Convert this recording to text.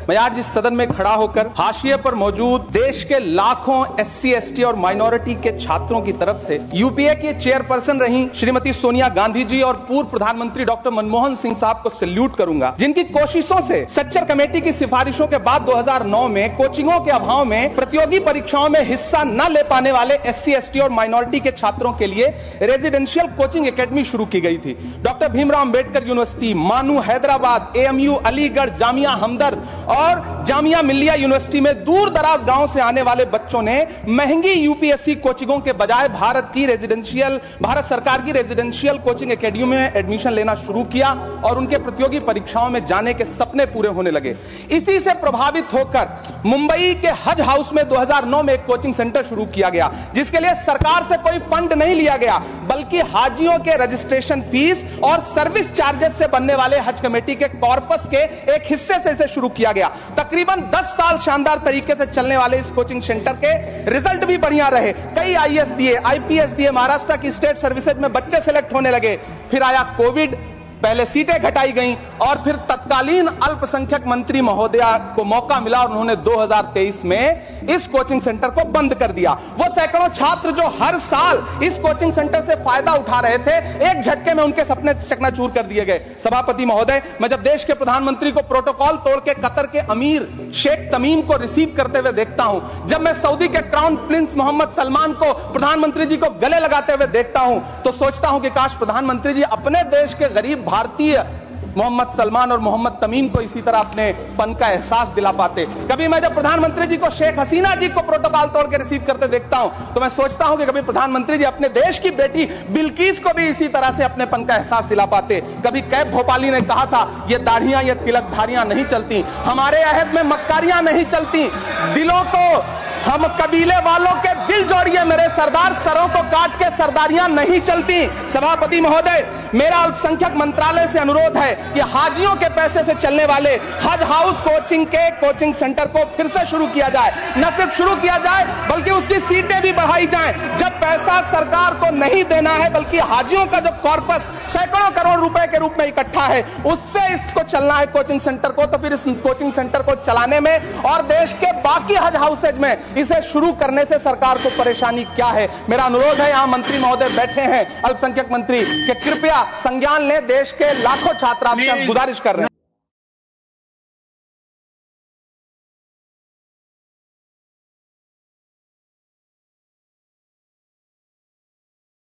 मैं आज इस सदन में खड़ा होकर हाशिए पर मौजूद देश के लाखों SC, ST और माइनॉरिटी के छात्रों की तरफ से यूपीए की चेयरपर्सन रही श्रीमती सोनिया गांधी जी और पूर्व प्रधानमंत्री डॉक्टर मनमोहन सिंह साहब को सैल्यूट करूंगा, जिनकी कोशिशों से सच्चर कमेटी की सिफारिशों के बाद 2009 में कोचिंगों के अभाव में प्रतियोगी परीक्षाओं में हिस्सा न ले पाने वाले SC, ST और माइनॉरिटी के छात्रों के लिए रेजिडेंशियल कोचिंग एकेडमी शुरू की गई थी। डॉक्टर भीमराव अंबेडकर यूनिवर्सिटी, मानू हैदराबाद, AMU अलीगढ़, जामिया हमदर्द और जामिया मिल्लिया यूनिवर्सिटी में दूर दराज गांव से आने वाले बच्चों ने महंगी यूपीएससी कोचिंगों के बजाय भारत सरकार की रेजिडेंशियल कोचिंग एकेडमी में एडमिशन लेना शुरू किया और उनके प्रतियोगी परीक्षाओं में जाने के सपने पूरे होने लगे। इसी से प्रभावित होकर मुंबई के हज हाउस में 2009 में एक कोचिंग सेंटर शुरू किया गया, जिसके लिए सरकार से कोई फंड नहीं लिया गया, बल्कि हाजियों के रजिस्ट्रेशन फीस और सर्विस चार्जेस से बनने वाले हज कमेटी के कॉर्पस के एक हिस्से से इसे शुरू किया गया। तकरीबन 10 साल शानदार तरीके से चलने वाले इस कोचिंग सेंटर के रिजल्ट भी बढ़िया रहे। कई IAS दिए, IPS दिए, महाराष्ट्र की स्टेट सर्विसेज में बच्चे सिलेक्ट होने लगे। फिर आया कोविड, पहले सीटें घटाई गईं और फिर तत्कालीन अल्पसंख्यक मंत्री महोदया को मौका मिला और उन्होंने 2023 में इस कोचिंग सेंटर को बंद कर दिया। वो सैकड़ों छात्र जो हर साल इस कोचिंग सेंटर से फायदा उठा रहे थे, एक झटके में उनके सपने चकनाचूर कर दिए गए। सभापति महोदय, मैं जब देश के प्रधानमंत्री को प्रोटोकॉल तोड़ के कतर के अमीर शेख तमीम को रिसीव करते हुए देखता हूं, जब मैं सऊदी के क्राउन प्रिंस मोहम्मद सलमान को प्रधानमंत्री जी को गले लगाते हुए देखता हूं, तो सोचता हूं कि काश प्रधानमंत्री जी अपने देश के गरीब भारतीय मोहम्मद सलमान और मोहम्मद तमीम को इसी तरह अपने पन का एहसास दिला पाते। कभी मैं जब प्रधानमंत्री जी को शेख हसीना जी को प्रोटोकॉल तोड़ के रिसीव करते देखता हूं, तो मैं सोचता हूं कि कभी प्रधानमंत्री जी अपने देश की बेटी बिल्किस को भी इसी तरह से अपने पन का एहसास दिला पाते। कभी कैब भोपाली ने कहा था, ये दाढ़ियां, ये तिलकधारियां नहीं चलती, हमारे अहद में मक्कारियां नहीं चलती, दिलों को हम कबीले वालों के दिल जोड़िए मेरे सरदार, सरों को काट के सरदारियां नहीं चलती। सभापति महोदय, मेरा अल्पसंख्यक मंत्रालय से अनुरोध है कि हाजियों के पैसे से चलने वाले हज हाउस कोचिंग के कोचिंग सेंटर को फिर से शुरू किया जाए। न सिर्फ शुरू किया जाए बल्कि उसकी सीटें भी बढ़ाई जाएं। जब पैसा सरकार को नहीं देना है बल्कि हाजियों का जो कॉर्पस सैकड़ों करोड़ रुपए के रूप में इकट्ठा है, उससे इसको चलना है कोचिंग सेंटर को, तो फिर इस कोचिंग सेंटर को चलाने में और देश के बाकी हज हाउसेज में इसे शुरू करने से सरकार को परेशानी क्या है। मेरा अनुरोध है, यहां मंत्री महोदय बैठे हैं, अल्पसंख्यक मंत्री, कि कृपया संज्ञान लें। देश के लाखों छात्र आपसे गुजारिश कर रहे हैं।